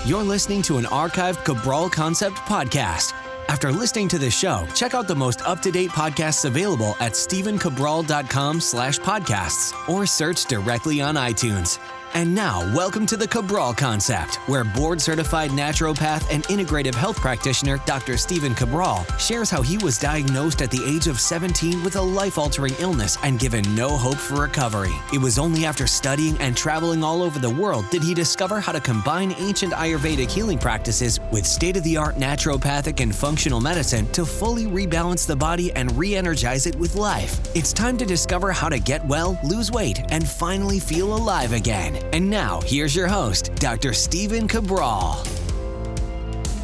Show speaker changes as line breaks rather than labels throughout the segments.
You're listening to an archived Cabral Concept podcast. After listening to this show, check out the most up-to-date podcasts available at stephencabral.com/podcasts or search directly on iTunes. And now, welcome to the Cabral Concept, where board-certified naturopath and integrative health practitioner Dr. Stephen Cabral shares how he was diagnosed at the age of 17 with a life-altering illness and given no hope for recovery. It was only after studying and traveling all over the world did he discover how to combine ancient Ayurvedic healing practices with state-of-the-art naturopathic and functional medicine to fully rebalance the body and re-energize it with life. It's time to discover how to get well, lose weight, and finally feel alive again. And now, here's your host, Dr. Stephen Cabral.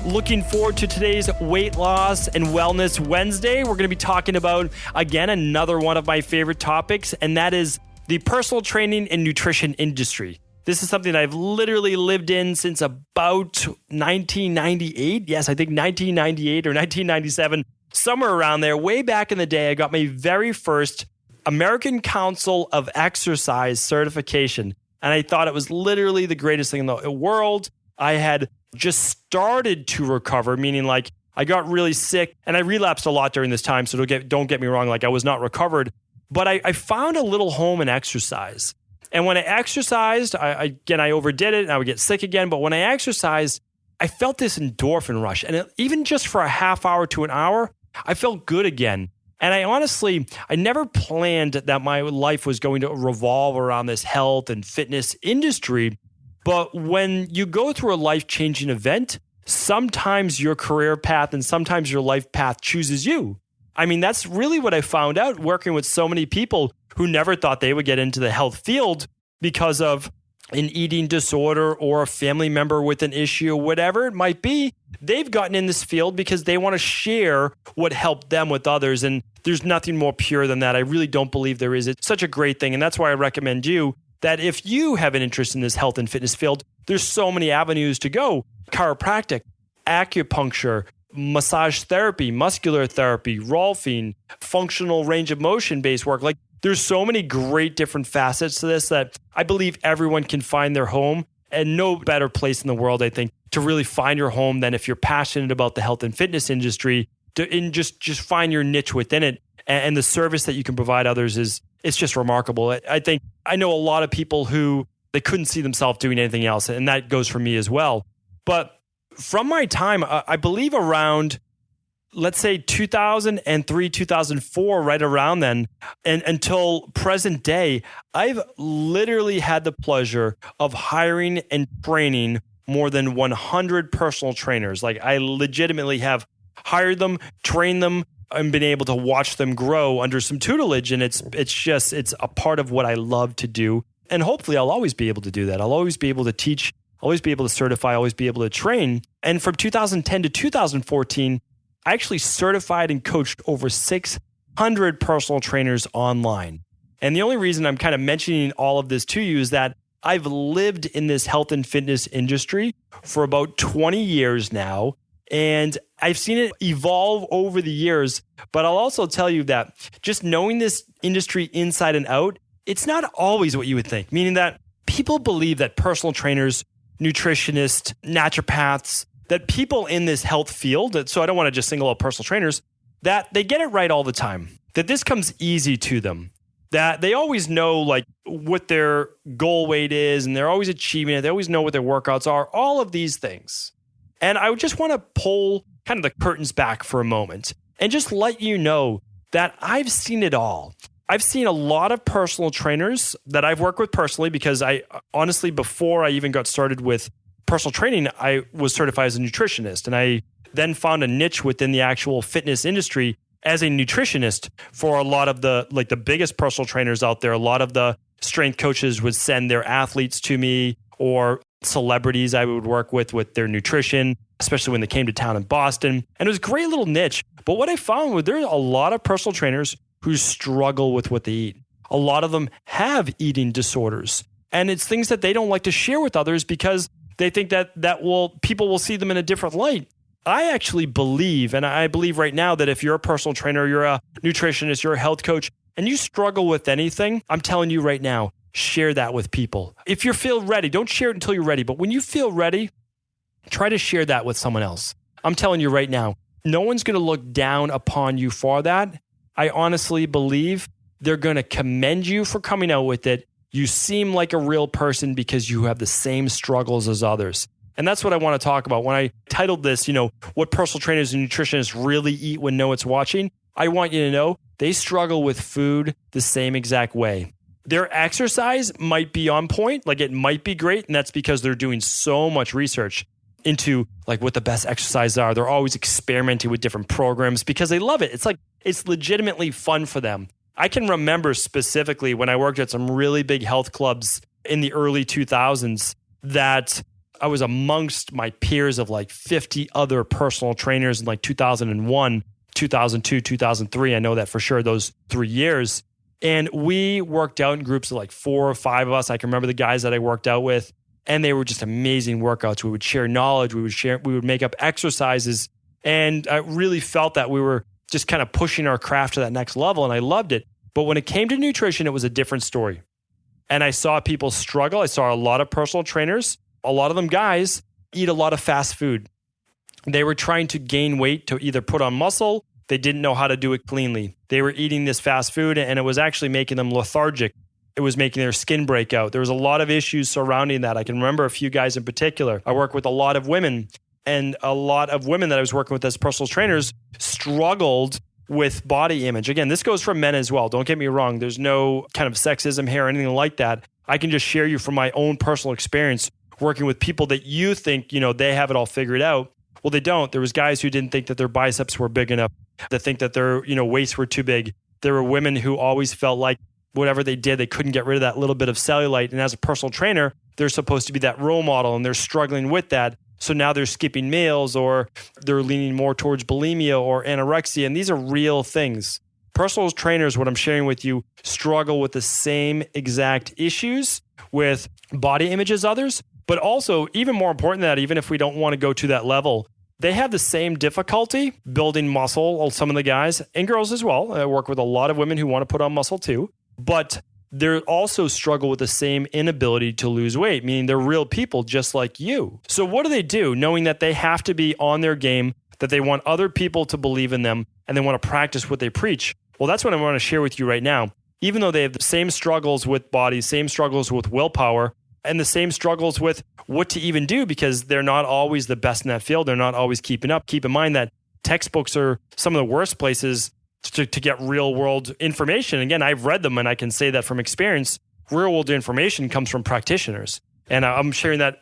Looking forward to today's Weight Loss and Wellness Wednesday. We're going to be talking about, again, another one of my favorite topics, and that is the personal training and nutrition industry. This is something I've literally lived in since about 1998. Yes, I think 1998 or 1997, somewhere around there. Way back in the day, I got my very first American Council of Exercise certification. And I thought it was literally the greatest thing in the world. I had just started to recover, meaning like I got really sick and I relapsed a lot during this time. So don't get me wrong, like I was not recovered. But I found a little home in exercise. And when I exercised, I overdid it and I would get sick again. But when I exercised, I felt this endorphin rush. And even just for a half hour to an hour, I felt good again. And I never planned that my life was going to revolve around this health and fitness industry. But when you go through a life-changing event, sometimes your career path and sometimes your life path chooses you. I mean, that's really what I found out working with so many people who never thought they would get into the health field because of an eating disorder or a family member with an issue, whatever it might be. They've gotten in this field because they want to share what helped them with others. And there's nothing more pure than that. I really don't believe there is. It's such a great thing. And that's why I recommend you that if you have an interest in this health and fitness field, there's so many avenues to go. Chiropractic, acupuncture, massage therapy, muscular therapy, rolfing, functional range of motion based work. Like there's so many great different facets to this that I believe everyone can find their home, and no better place in the world, I think, to really find your home than if you're passionate about the health and fitness industry and just find your niche within it. And the service that you can provide others it's just remarkable. I know a lot of people who they couldn't see themselves doing anything else. And that goes for me as well. But from my time, I believe around, let's say 2003, 2004, right around then, and until present day, I've literally had the pleasure of hiring and training more than 100 personal trainers. Like I legitimately have hired them, trained them, and been able to watch them grow under some tutelage. And it's a part of what I love to do. And hopefully I'll always be able to do that. I'll always be able to teach, always be able to certify, always be able to train. And from 2010 to 2014, I actually certified and coached over 600 personal trainers online. And the only reason I'm kind of mentioning all of this to you is that I've lived in this health and fitness industry for about 20 years now. And I've seen it evolve over the years. But I'll also tell you that just knowing this industry inside and out, it's not always what you would think. Meaning that people believe that personal trainers, nutritionists, naturopaths, that people in this health field, so I don't want to just single out personal trainers, that they get it right all the time, that this comes easy to them, that they always know like what their goal weight is and they're always achieving it. They always know what their workouts are, all of these things. And I would just want to pull kind of the curtains back for a moment and just let you know that I've seen it all. I've seen a lot of personal trainers that I've worked with personally because I honestly, before I even got started with personal training, I was certified as a nutritionist. And I then found a niche within the actual fitness industry as a nutritionist for a lot of the biggest personal trainers out there. A lot of the strength coaches would send their athletes to me, or celebrities I would work with their nutrition, especially when they came to town in Boston. And it was a great little niche. But what I found was there's a lot of personal trainers who struggle with what they eat. A lot of them have eating disorders. And it's things that they don't like to share with others because they think that people will see them in a different light. I actually believe, and I believe right now, that if you're a personal trainer, you're a nutritionist, you're a health coach, and you struggle with anything, I'm telling you right now, share that with people. If you feel ready, don't share it until you're ready. But when you feel ready, try to share that with someone else. I'm telling you right now, no one's going to look down upon you for that. I honestly believe they're going to commend you for coming out with it. You seem like a real person because you have the same struggles as others. And that's what I want to talk about. When I titled this, what personal trainers and nutritionists really eat when no one's watching, I want you to know they struggle with food the same exact way. Their exercise might be on point, like it might be great, and that's because they're doing so much research into like what the best exercises are. They're always experimenting with different programs because they love it. It's legitimately fun for them. I can remember specifically when I worked at some really big health clubs in the early 2000s that I was amongst my peers of like 50 other personal trainers in like 2001, 2002, 2003. I know that for sure, those 3 years. And we worked out in groups of like 4 or 5 of us. I can remember the guys that I worked out with, and they were just amazing workouts. We would share knowledge. We would make up exercises. And I really felt that we were just kind of pushing our craft to that next level, and I loved it. But when it came to nutrition, it was a different story. And I saw people struggle. I saw a lot of personal trainers, a lot of them guys, eat a lot of fast food. They were trying to gain weight to either put on muscle. They didn't know how to do it cleanly. They were eating this fast food, and it was actually making them lethargic. It was making their skin break out. There was a lot of issues surrounding that. I can remember a few guys in particular. I work with a lot of women, and a lot of women that I was working with as personal trainers struggled with body image. Again, this goes for men as well. Don't get me wrong. There's no kind of sexism here or anything like that. I can just share you from my own personal experience working with people that you think, they have it all figured out. Well, they don't. There was guys who didn't think that their biceps were big enough, that think that their, waists were too big. There were women who always felt like whatever they did, they couldn't get rid of that little bit of cellulite. And as a personal trainer, they're supposed to be that role model, and they're struggling with that. So now they're skipping meals, or they're leaning more towards bulimia or anorexia. And these are real things. Personal trainers, what I'm sharing with you, struggle with the same exact issues with body image as others. But also, even more important than that, even if we don't want to go to that level, they have the same difficulty building muscle, some of the guys, and girls as well. I work with a lot of women who want to put on muscle too. But they also struggle with the same inability to lose weight, meaning they're real people just like you. So what do? Knowing that they have to be on their game, that they want other people to believe in them, and they want to practice what they preach. Well, that's what I want to share with you right now. Even though they have the same struggles with bodies, same struggles with willpower, and the same struggles with what to even do, because they're not always the best in that field. They're not always keeping up. Keep in mind that textbooks are some of the worst places to get real world information. Again, I've read them, and I can say that from experience. Real world information comes from practitioners. And I'm sharing that,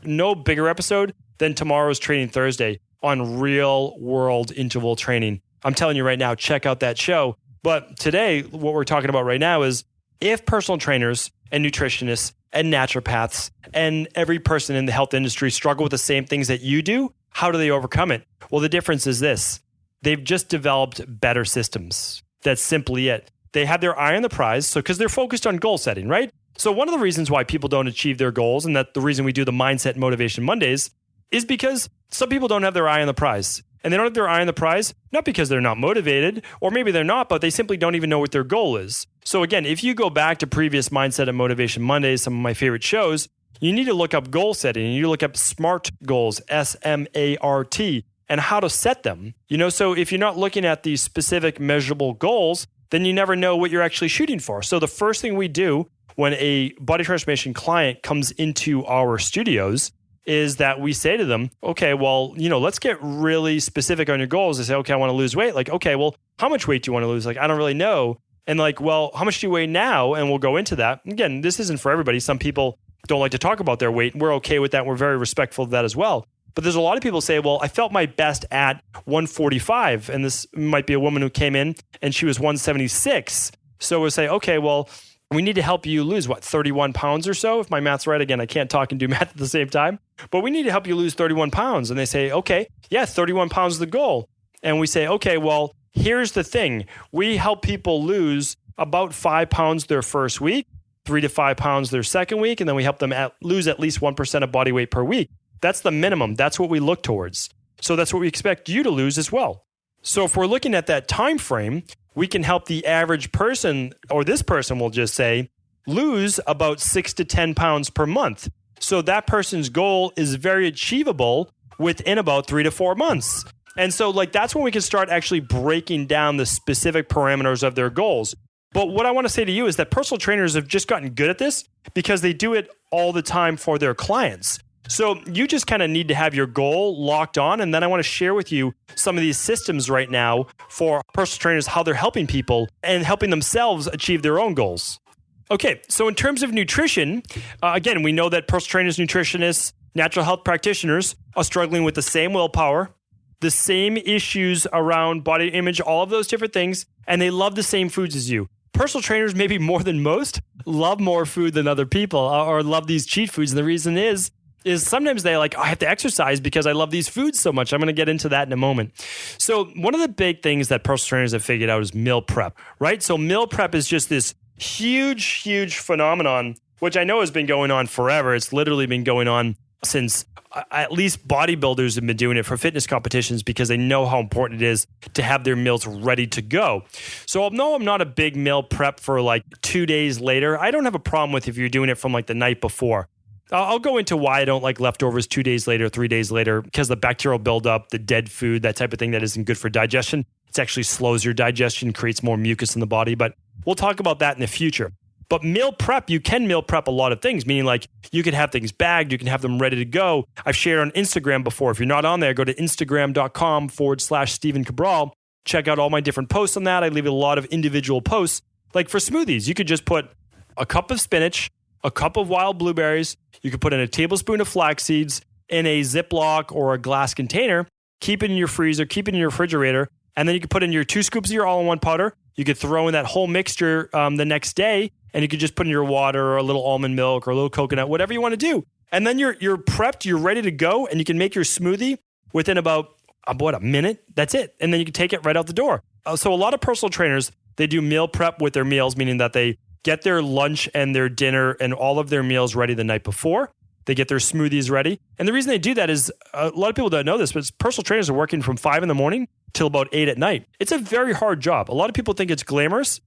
no bigger episode than tomorrow's Training Thursday on real world interval training. I'm telling you right now, check out that show. But today, what we're talking about right now is if personal trainers and nutritionists and naturopaths and every person in the health industry struggle with the same things that you do, how do they overcome it? Well, the difference is this. They've just developed better systems. That's simply it. They have their eye on the prize, because they're focused on goal setting, right? So one of the reasons why people don't achieve their goals, and that the reason we do the Mindset Motivation Mondays, is because some people don't have their eye on the prize. And they don't have their eye on the prize, not because they're not motivated, or maybe they're not, but they simply don't even know what their goal is. So again, if you go back to previous Mindset and Motivation Mondays, some of my favorite shows, you need to look up goal setting. You need to look up SMART goals, SMART, and how to set them. So if you're not looking at these specific measurable goals, then you never know what you're actually shooting for. So the first thing we do when a body transformation client comes into our studios is that we say to them, okay, well, let's get really specific on your goals. They say, okay, I want to lose weight. Like, okay, well, how much weight do you want to lose? Like, I don't really know. And like, well, how much do you weigh now? And we'll go into that. Again, this isn't for everybody. Some people don't like to talk about their weight. We're okay with that. We're very respectful of that as well. But there's a lot of people say, well, I felt my best at 145. And this might be a woman who came in and she was 176. So we'll say, okay, well, we need to help you lose, 31 pounds or so? If my math's right. Again, I can't talk and do math at the same time. But we need to help you lose 31 pounds. And they say, okay, yeah, 31 pounds is the goal. And we say, okay, well, here's the thing. We help people lose about 5 pounds their first week, 3 to 5 pounds their second week, and then we help them lose at least 1% of body weight per week. That's the minimum. That's what we look towards. So that's what we expect you to lose as well. So if we're looking at that time frame, we can help the average person, or this person will just say, lose about 6 to 10 pounds per month. So that person's goal is very achievable within about 3 to 4 months. And so that's when we can start actually breaking down the specific parameters of their goals. But what I want to say to you is that personal trainers have just gotten good at this because they do it all the time for their clients. So you just kind of need to have your goal locked on. And then I want to share with you some of these systems right now for personal trainers, how they're helping people and helping themselves achieve their own goals. Okay, so in terms of nutrition, again, we know that personal trainers, nutritionists, natural health practitioners are struggling with the same willpower, the same issues around body image, all of those different things, and they love the same foods as you. Personal trainers, maybe more than most, love more food than other people or love these cheat foods. And the reason is sometimes they I have to exercise because I love these foods so much. I'm going to get into that in a moment. So one of the big things that personal trainers have figured out is meal prep, right? So meal prep is just this huge phenomenon, which I know has been going on forever. It's literally been going on since at least bodybuilders have been doing it for fitness competitions because they know how important it is to have their meals ready to go. So although I'm not a big meal prep for 2 days later, I don't have a problem with if you're doing it from the night before. I'll go into why I don't like leftovers 2 days later, 3 days later, because the bacterial buildup, the dead food, that type of thing that isn't good for digestion. It actually slows your digestion, creates more mucus in the body, but we'll talk about that in the future. But meal prep, you can meal prep a lot of things, meaning you can have things bagged, you can have them ready to go. I've shared on Instagram before. If you're not on there, go to instagram.com/Stephen Cabral. Check out all my different posts on that. I leave a lot of individual posts. For smoothies, you could just put a cup of spinach, a cup of wild blueberries. You could put in a tablespoon of flax seeds in a Ziploc or a glass container, keep it in your freezer, keep it in your refrigerator, and then you could put in your 2 scoops of your all-in-one powder. You could throw in that whole mixture the next day, and you could just put in your water or a little almond milk or a little coconut, whatever you want to do. And then you're prepped, you're ready to go, and you can make your smoothie within about a minute. That's it. And then you can take it right out the door. So a lot of personal trainers, they do meal prep with their meals, meaning that they get their lunch and their dinner and all of their meals ready the night before. They get their smoothies ready. And the reason they do that is a lot of people don't know this, but personal trainers are working from 5 a.m. till about 8 p.m. It's a very hard job. A lot of people think it's glamorous.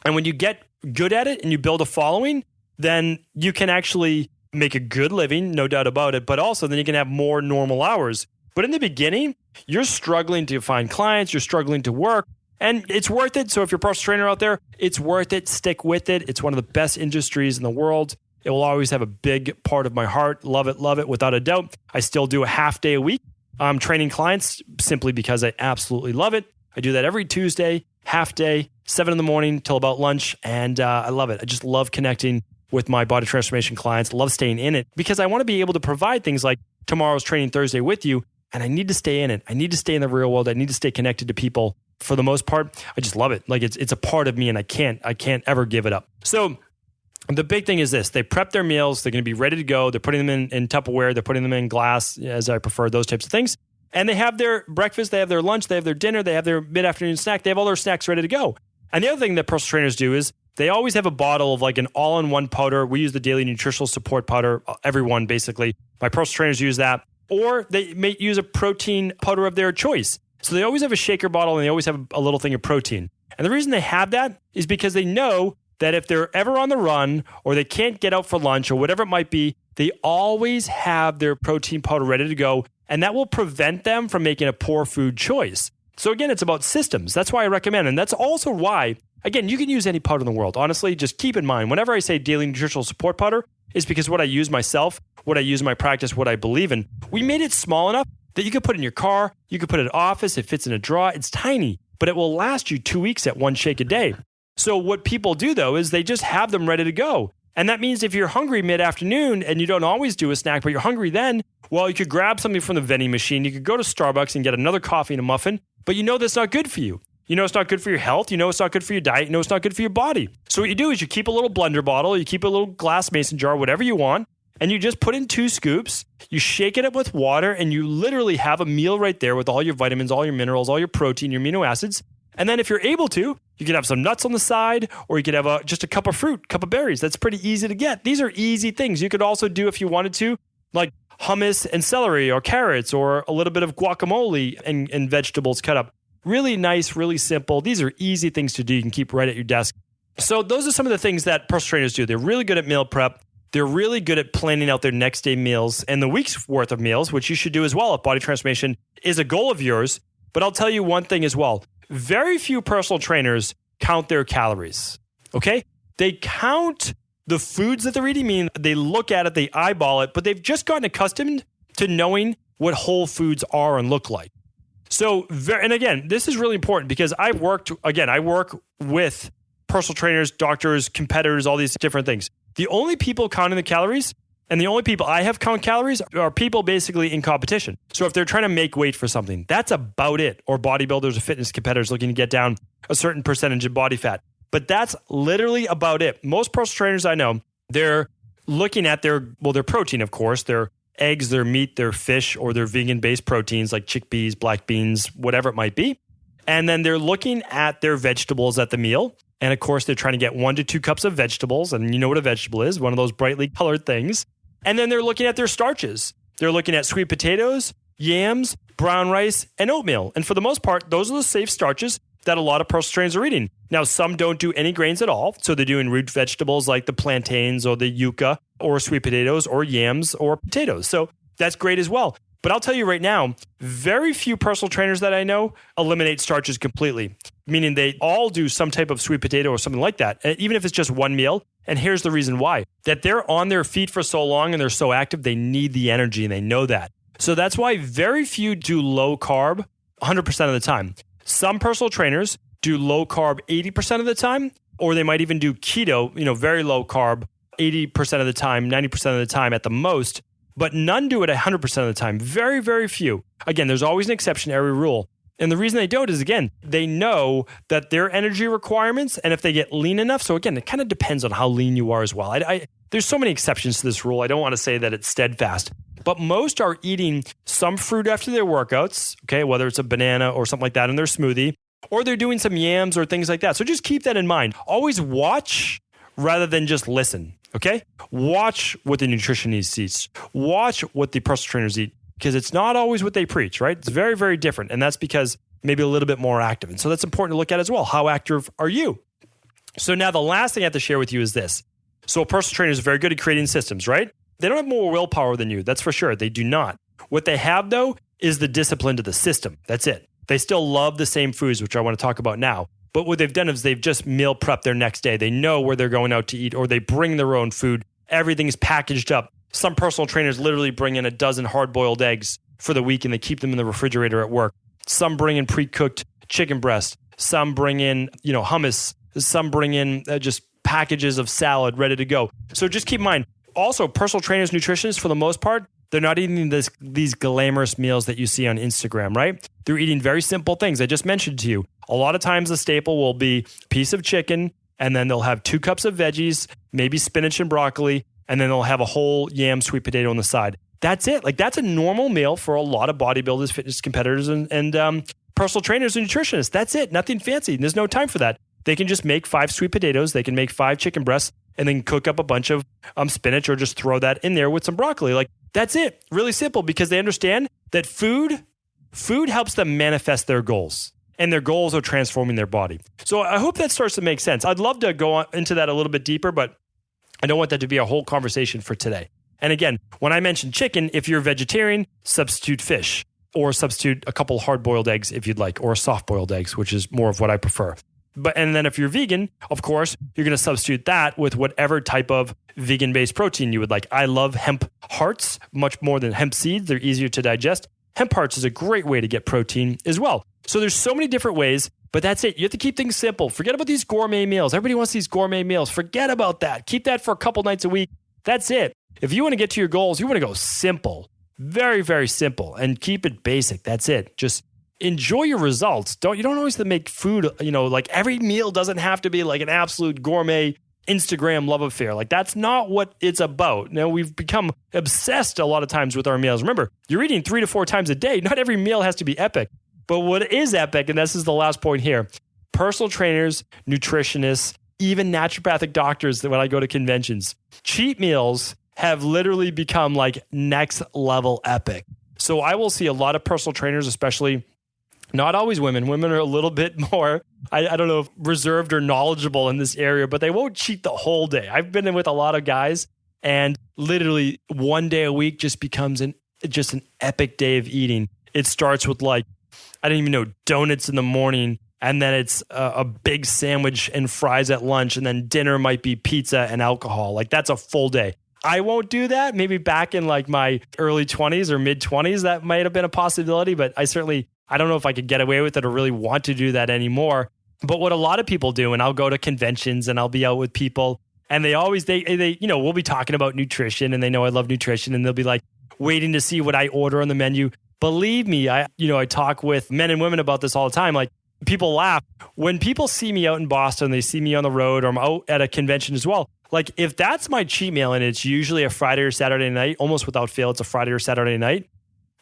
And when you get good at it and you build a following, then you can actually make a good living, no doubt about it. But also then you can have more normal hours. But in the beginning, you're struggling to find clients, you're struggling to work. And it's worth it. So if you're a personal trainer out there, it's worth it. Stick with it. It's one of the best industries in the world. It will always have a big part of my heart. Love it, without a doubt. I still do a half day a week. I'm training clients simply because I absolutely love it. I do that every Tuesday, half day, 7 a.m. till about lunch. And I love it. I just love connecting with my body transformation clients. Love staying in it because I want to be able to provide things like tomorrow's Training Thursday with you. And I need to stay in it. I need to stay in the real world. I need to stay connected to people. For the most part, I just love it. It's a part of me and I can't ever give it up. So the big thing is this. They prep their meals. They're going to be ready to go. They're putting them in Tupperware. They're putting them in glass, as I prefer, those types of things. And they have their breakfast. They have their lunch. They have their dinner. They have their mid-afternoon snack. They have all their snacks ready to go. And the other thing that personal trainers do is they always have a bottle of an all-in-one powder. We use the Daily Nutritional Support Powder. Everyone, basically. My personal trainers use that. Or they may use a protein powder of their choice. So they always have a shaker bottle and they always have a little thing of protein. And the reason they have that is because they know that if they're ever on the run or they can't get out for lunch or whatever it might be, they always have their protein powder ready to go. And that will prevent them from making a poor food choice. So again, it's about systems. That's why I recommend. And that's also why, again, you can use any powder in the world. Honestly, just keep in mind, whenever I say Daily Nutritional Support Powder, is because what I use myself, what I use in my practice, what I believe in. We made it small enough that you could put in your car, you could put it in office, it fits in a drawer. It's tiny, but it will last you 2 weeks at one shake a day. So what people do though is they just have them ready to go. And that means if you're hungry mid-afternoon and you don't always do a snack, but you're hungry then, well, you could grab something from the vending machine. You could go to Starbucks and get another coffee and a muffin, but you know that's not good for you. You know it's not good for your health. You know it's not good for your diet. You know it's not good for your body. So what you do is you keep a little blender bottle, you keep a little glass mason jar, whatever you want, and you just put in 2 scoops, you shake it up with water, and you literally have a meal right there with all your vitamins, all your minerals, all your protein, your amino acids. And then if you're able to, you could have some nuts on the side, or you could have just a cup of fruit, cup of berries. That's pretty easy to get. These are easy things. You could also do, if you wanted to, like hummus and celery or carrots or a little bit of guacamole and vegetables cut up. Really nice, really simple. These are easy things to do. You can keep right at your desk. So those are some of the things that personal trainers do. They're really good at meal prep. They're really good at planning out their next day meals and the week's worth of meals, which you should do as well if body transformation is a goal of yours. But I'll tell you one thing as well. Very few personal trainers count their calories, okay? They count the foods that they're eating, meaning they look at it, they eyeball it, but they've just gotten accustomed to knowing what whole foods are and look like. So, and again, this is really important because I work with personal trainers, doctors, competitors, all these different things. The only people counting the calories and the only people I have count calories are people basically in competition. So if they're trying to make weight for something, that's about it. Or bodybuilders or fitness competitors looking to get down a certain percentage of body fat. But that's literally about it. Most personal trainers I know, they're looking at their protein, of course, their eggs, their meat, their fish, or their vegan-based proteins like chickpeas, black beans, whatever it might be. And then they're looking at their vegetables at the meal. And of course, they're trying to get 1 to 2 cups of vegetables. And you know what a vegetable is, one of those brightly colored things. And then they're looking at their starches. They're looking at sweet potatoes, yams, brown rice, and oatmeal. And for the most part, those are the safe starches that a lot of personal trainers are eating. Now, some don't do any grains at all. So they're doing root vegetables like the plantains or the yucca or sweet potatoes or yams or potatoes. So that's great as well. But I'll tell you right now, very few personal trainers that I know eliminate starches completely, meaning they all do some type of sweet potato or something like that, even if it's just one meal. And here's the reason why. That they're on their feet for so long and they're so active, they need the energy and they know that. So that's why very few do low carb 100% of the time. Some personal trainers do low carb 80% of the time, or they might even do keto, very low carb 80% of the time, 90% of the time at the most. But none do it 100% of the time. Very, very few. Again, there's always an exception to every rule. And the reason they don't is, again, they know that their energy requirements, and if they get lean enough, so again, it kind of depends on how lean you are as well. There's so many exceptions to this rule. I don't want to say that it's steadfast. But most are eating some fruit after their workouts, okay, whether it's a banana or something like that in their smoothie, or they're doing some yams or things like that. So just keep that in mind. Always watch rather than just listen. Okay? Watch what the nutritionist eats. Watch what the personal trainers eat, because it's not always what they preach, right? It's very, very different. And that's because maybe a little bit more active. And so that's important to look at as well. How active are you? So now the last thing I have to share with you is this. So a personal trainer is very good at creating systems, right? They don't have more willpower than you. That's for sure. They do not. What they have, though, is the discipline to the system. That's it. They still love the same foods, which I want to talk about now. But what they've done is they've just meal prepped their next day. They know where they're going out to eat, or they bring their own food. Everything's packaged up. Some personal trainers literally bring in a dozen hard-boiled eggs for the week, and they keep them in the refrigerator at work. Some bring in pre-cooked chicken breast. Some bring in, hummus. Some bring in just packages of salad ready to go. So just keep in mind, also, personal trainers, nutritionists, for the most part, they're not eating these glamorous meals that you see on Instagram, right? They're eating very simple things. I just mentioned to you. A lot of times the staple will be a piece of chicken, and then they'll have 2 cups of veggies, maybe spinach and broccoli, and then they'll have a whole yam sweet potato on the side. That's it. Like, that's a normal meal for a lot of bodybuilders, fitness competitors, and personal trainers and nutritionists. That's it. Nothing fancy. There's no time for that. They can just make 5 sweet potatoes. They can make 5 chicken breasts, and then cook up a bunch of spinach, or just throw that in there with some broccoli. Like, that's it. Really simple, because they understand that food helps them manifest their goals, and their goals are transforming their body. So I hope that starts to make sense. I'd love to go into that a little bit deeper, but I don't want that to be a whole conversation for today. And again, when I mention chicken, if you're a vegetarian, substitute fish, or substitute a couple hard-boiled eggs if you'd like, or soft-boiled eggs, which is more of what I prefer. And then if you're vegan, of course, you're going to substitute that with whatever type of vegan-based protein you would like. I love hemp hearts much more than hemp seeds. They're easier to digest. Hemp hearts is a great way to get protein as well. So there's so many different ways, but that's it. You have to keep things simple. Forget about these gourmet meals. Everybody wants these gourmet meals. Forget about that. Keep that for a couple nights a week. That's it. If you want to get to your goals, you want to go simple. Very, very simple. And keep it basic. That's it. Just enjoy your results. You don't always have to make food, like every meal doesn't have to be like an absolute gourmet Instagram love affair. Like, that's not what it's about. Now, we've become obsessed a lot of times with our meals. Remember, you're eating 3 to 4 times a day. Not every meal has to be epic. But what is epic, and this is the last point here, personal trainers, nutritionists, even naturopathic doctors, that when I go to conventions, cheat meals have literally become like next level epic. So I will see a lot of personal trainers, especially not always women. Women are a little bit more, I don't know, reserved or knowledgeable in this area, but they won't cheat the whole day. I've been in with a lot of guys And literally one day a week just becomes just an epic day of eating. It starts with I don't even know, donuts in the morning. And then it's a big sandwich and fries at lunch. And then dinner might be pizza and alcohol. That's a full day. I won't do that. Maybe back in my early 20s or mid 20s, that might have been a possibility. But I don't know if I could get away with it or really want to do that anymore. But what a lot of people do, and I'll go to conventions and I'll be out with people, and they we'll be talking about nutrition, and they know I love nutrition, and they'll be waiting to see what I order on the menu. Believe me, I talk with men and women about this all the time. People laugh when people see me out in Boston, they see me on the road, or I'm out at a convention as well. If that's my cheat meal, and it's usually a Friday or Saturday night, almost without fail, it's a Friday or Saturday night,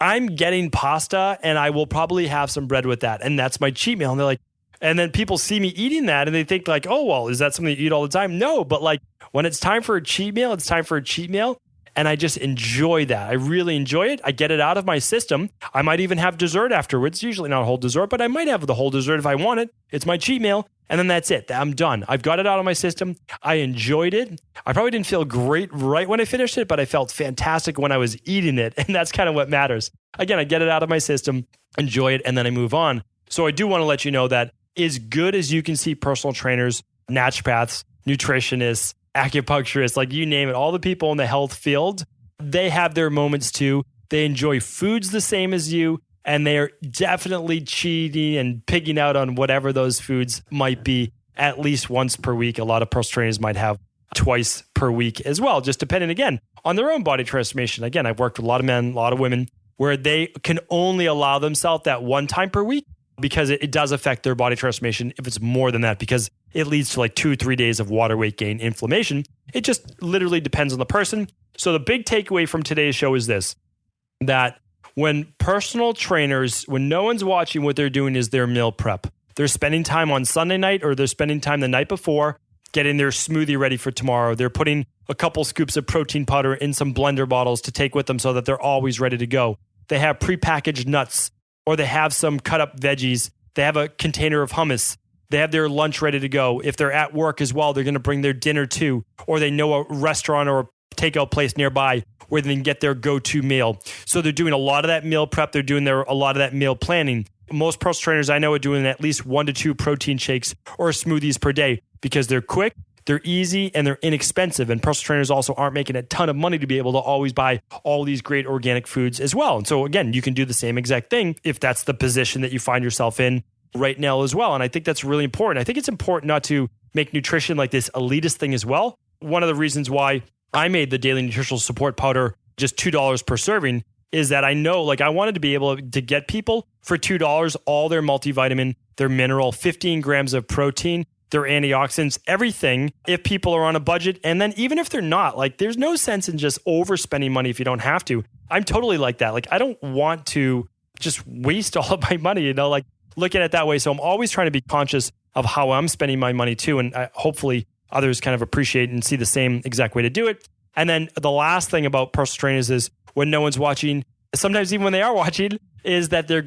I'm getting pasta, and I will probably have some bread with that. And that's my cheat meal. And they're and then people see me eating that and they think oh, well, is that something you eat all the time? No, but when it's time for a cheat meal, it's time for a cheat meal. And I just enjoy that. I really enjoy it. I get it out of my system. I might even have dessert afterwards. Usually not a whole dessert, but I might have the whole dessert if I want it. It's my cheat meal. And then that's it. I'm done. I've got it out of my system. I enjoyed it. I probably didn't feel great right when I finished it, but I felt fantastic when I was eating it. And that's kind of what matters. Again, I get it out of my system, enjoy it, and then I move on. So I do want to let you know that as good as you can see personal trainers, naturopaths, nutritionists, acupuncturists, you name it, all the people in the health field, they have their moments too. They enjoy foods the same as you, and they are definitely cheating and pigging out on whatever those foods might be at least once per week. A lot of personal trainers might have twice per week as well, just depending, again, on their own body transformation. Again, I've worked with a lot of men, a lot of women, where they can only allow themselves that one time per week, because it does affect their body transformation if it's more than that, because it leads to 2 or 3 days of water weight gain, inflammation. It just literally depends on the person. So the big takeaway from today's show is this, that when personal trainers, when no one's watching, what they're doing is their meal prep. They're spending time on Sunday night, or they're spending time the night before getting their smoothie ready for tomorrow. They're putting a couple scoops of protein powder in some blender bottles to take with them so that they're always ready to go. They have prepackaged nuts, or they have some cut up veggies. They have a container of hummus. They have their lunch ready to go. If they're at work as well, they're going to bring their dinner too, or they know a restaurant or a takeout place nearby where they can get their go-to meal. So they're doing a lot of that meal prep. They're doing a lot of that meal planning. Most personal trainers I know are doing at least 1 to 2 protein shakes or smoothies per day, because they're quick, they're easy, and they're inexpensive. And personal trainers also aren't making a ton of money to be able to always buy all these great organic foods as well. And so again, you can do the same exact thing if that's the position that you find yourself in right now as well. And I think that's really important. I think it's important not to make nutrition like this elitist thing as well. One of the reasons why I made the daily nutritional support powder just $2 per serving is that I know, I wanted to be able to get people for $2 all their multivitamin, their mineral, 15 grams of protein, their antioxidants, everything, if people are on a budget. And then even if they're not, there's no sense in just overspending money if you don't have to. I'm totally like that. I don't want to just waste all of my money, look at it that way. So I'm always trying to be conscious of how I'm spending my money too. And hopefully others kind of appreciate and see the same exact way to do it. And then the last thing about personal trainers is when no one's watching, sometimes even when they are watching, is that they're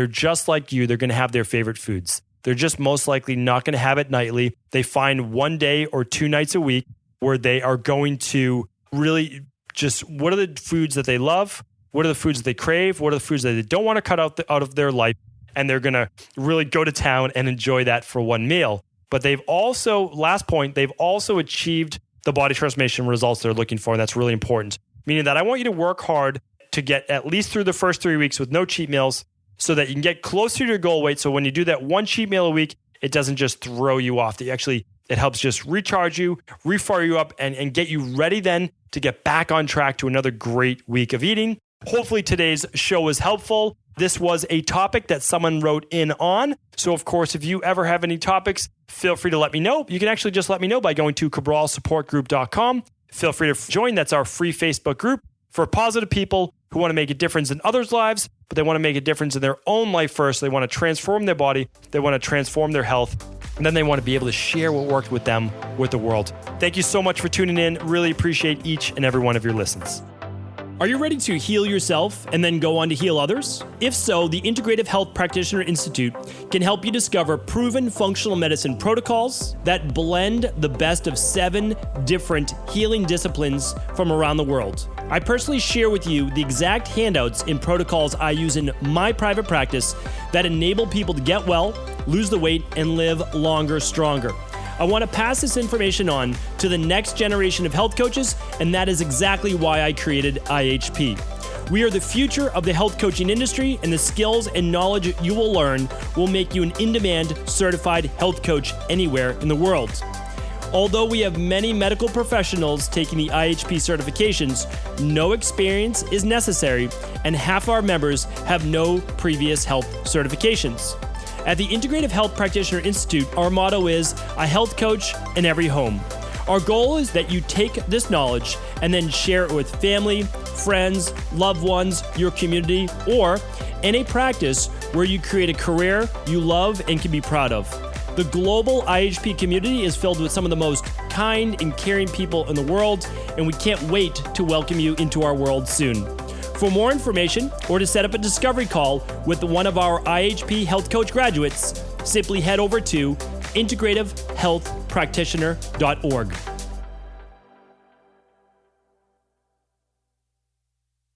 just like you. They're going to have their favorite foods. They're just most likely not going to have it nightly. They find 1 day or 2 nights a week where they are going to really just, what are the foods that they love? What are the foods that they crave? What are the foods that they don't want to cut out of their life? And they're going to really go to town and enjoy that for one meal. But they've also, last point, they've also achieved the body transformation results they're looking for. And that's really important. Meaning that I want you to work hard to get at least through the first 3 weeks with no cheat meals, so that you can get closer to your goal weight. So when you do that one cheat meal a week, it doesn't just throw you off. It helps just recharge you, refire you up, and get you ready then to get back on track to another great week of eating. Hopefully today's show was helpful. This was a topic that someone wrote in on. So of course, if you ever have any topics, feel free to let me know. You can actually just let me know by going to cabralsupportgroup.com. Feel free to join. That's our free Facebook group for positive people who want to make a difference in others' lives, but they want to make a difference in their own life first. They want to transform their body. They want to transform their health. And then they want to be able to share what worked with them with the world. Thank you so much for tuning in. Really appreciate each and every one of your listens.
Are you ready to heal yourself and then go on to heal others? If so, the Integrative Health Practitioner Institute can help you discover proven functional medicine protocols that blend the best of 7 different healing disciplines from around the world. I personally share with you the exact handouts and protocols I use in my private practice that enable people to get well, lose the weight, and live longer, stronger. I want to pass this information on to the next generation of health coaches, and that is exactly why I created IHP. We are the future of the health coaching industry, and the skills and knowledge you will learn will make you an in-demand certified health coach anywhere in the world. Although we have many medical professionals taking the IHP certifications, no experience is necessary, and half our members have no previous health certifications. At the Integrative Health Practitioner Institute, our motto is a health coach in every home. Our goal is that you take this knowledge and then share it with family, friends, loved ones, your community, or in a practice where you create a career you love and can be proud of. The global IHP community is filled with some of the most kind and caring people in the world, and we can't wait to welcome you into our world soon. For more information or to set up a discovery call with one of our IHP Health Coach graduates, simply head over to integrativehealthpractitioner.org.